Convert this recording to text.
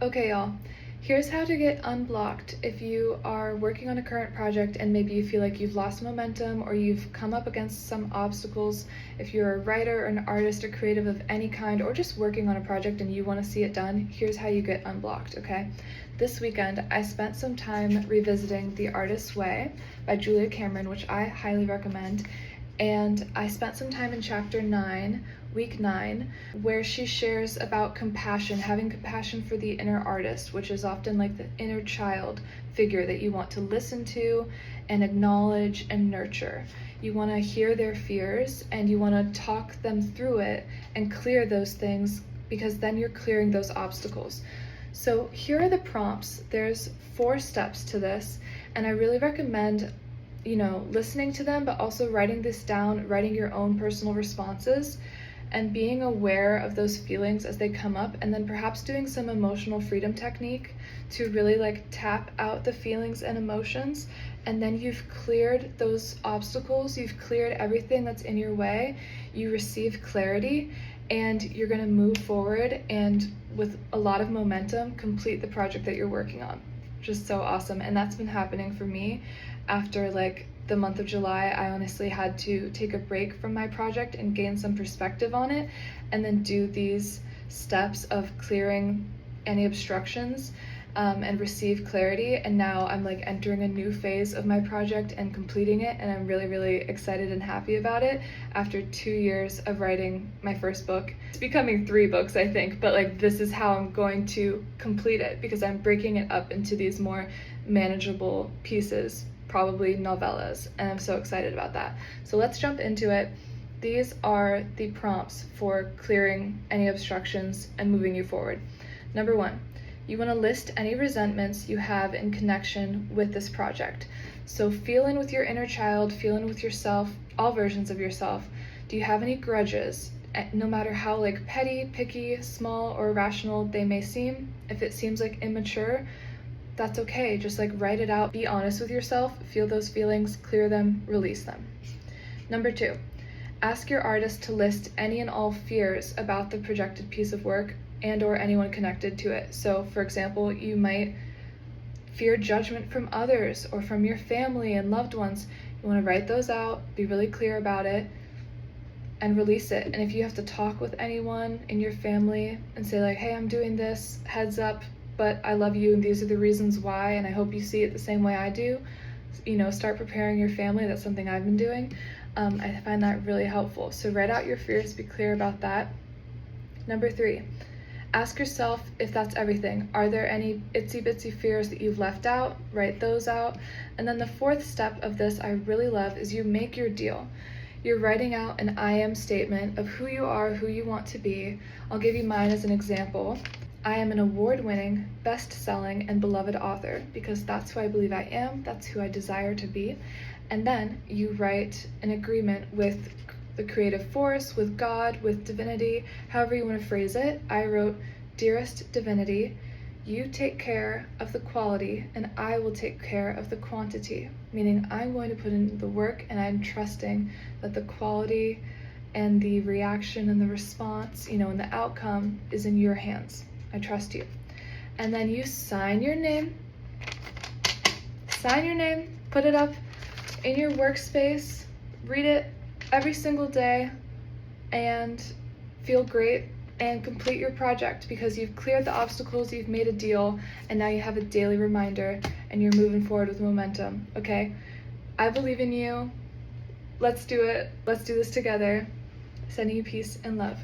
Okay, y'all. Here's how to get unblocked if you are working on a current project and maybe you feel like you've lost momentum or you've come up against some obstacles. If you're a writer or an artist or creative of any kind or just working on a project and you want to see it done, here's how you get unblocked, okay? This weekend, I spent some time revisiting The Artist's Way by Julia Cameron, which I highly recommend. And I spent some time in chapter 9, week 9, where she shares about compassion, having compassion for the inner artist, which is often like the inner child figure that you want to listen to and acknowledge and nurture. You want to hear their fears and you want to talk them through it and clear those things, because then you're clearing those obstacles. So here are the prompts. There's 4 steps to this, and I really recommend listening to them, but also writing this down, writing your own personal responses, and being aware of those feelings as they come up, and then perhaps doing some emotional freedom technique to really tap out the feelings and emotions. And then you've cleared those obstacles, you've cleared everything that's in your way, you receive clarity, and you're going to move forward and with a lot of momentum complete the project that you're working on. Just so awesome. And that's been happening for me. After the month of July, I honestly had to take a break from my project and gain some perspective on it, and then do these steps of clearing any obstructions and receive clarity. And now I'm entering a new phase of my project and completing it, and I'm really, really excited and happy about it after 2 years of writing my first book. It's becoming 3 books, I think, but this is how I'm going to complete it, because I'm breaking it up into these more manageable pieces, probably novellas, and I'm so excited about that. So let's jump into it. These are the prompts for clearing any obstructions and moving you forward. Number 1, you want to list any resentments you have in connection with this project. So feel in with your inner child, feel in with yourself, all versions of yourself. Do you have any grudges? No matter how petty, picky, small, or irrational they may seem, if it seems immature, that's okay. Just write it out, be honest with yourself, feel those feelings, clear them, release them. Number 2, ask your artist to list any and all fears about the projected piece of work and or anyone connected to it. So for example, you might fear judgment from others or from your family and loved ones. You want to write those out, be really clear about it, and release it. And if you have to talk with anyone in your family and say hey, I'm doing this, heads up, but I love you and these are the reasons why, and I hope you see it the same way I do. Start preparing your family. That's something I've been doing. I find that really helpful. So write out your fears, be clear about that. Number 3, ask yourself if that's everything. Are there any itsy bitsy fears that you've left out? Write those out. And then the 4th step of this I really love is you make your deal. You're writing out an I am statement of who you are, who you want to be. I'll give you mine as an example. I am an award-winning, best-selling, and beloved author because that's who I believe I am, that's who I desire to be. And then you write an agreement with the creative force, with God, with divinity, however you want to phrase it. I wrote, "Dearest divinity, you take care of the quality and I will take care of the quantity," meaning I'm going to put in the work and I'm trusting that the quality and the reaction and the response, and the outcome is in your hands. I trust you. And then you sign your name, put it up in your workspace, read it every single day, and feel great and complete your project because you've cleared the obstacles, you've made a deal, and now you have a daily reminder and you're moving forward with momentum, okay? I believe in you. Let's do it. Let's do this together. Sending you peace and love.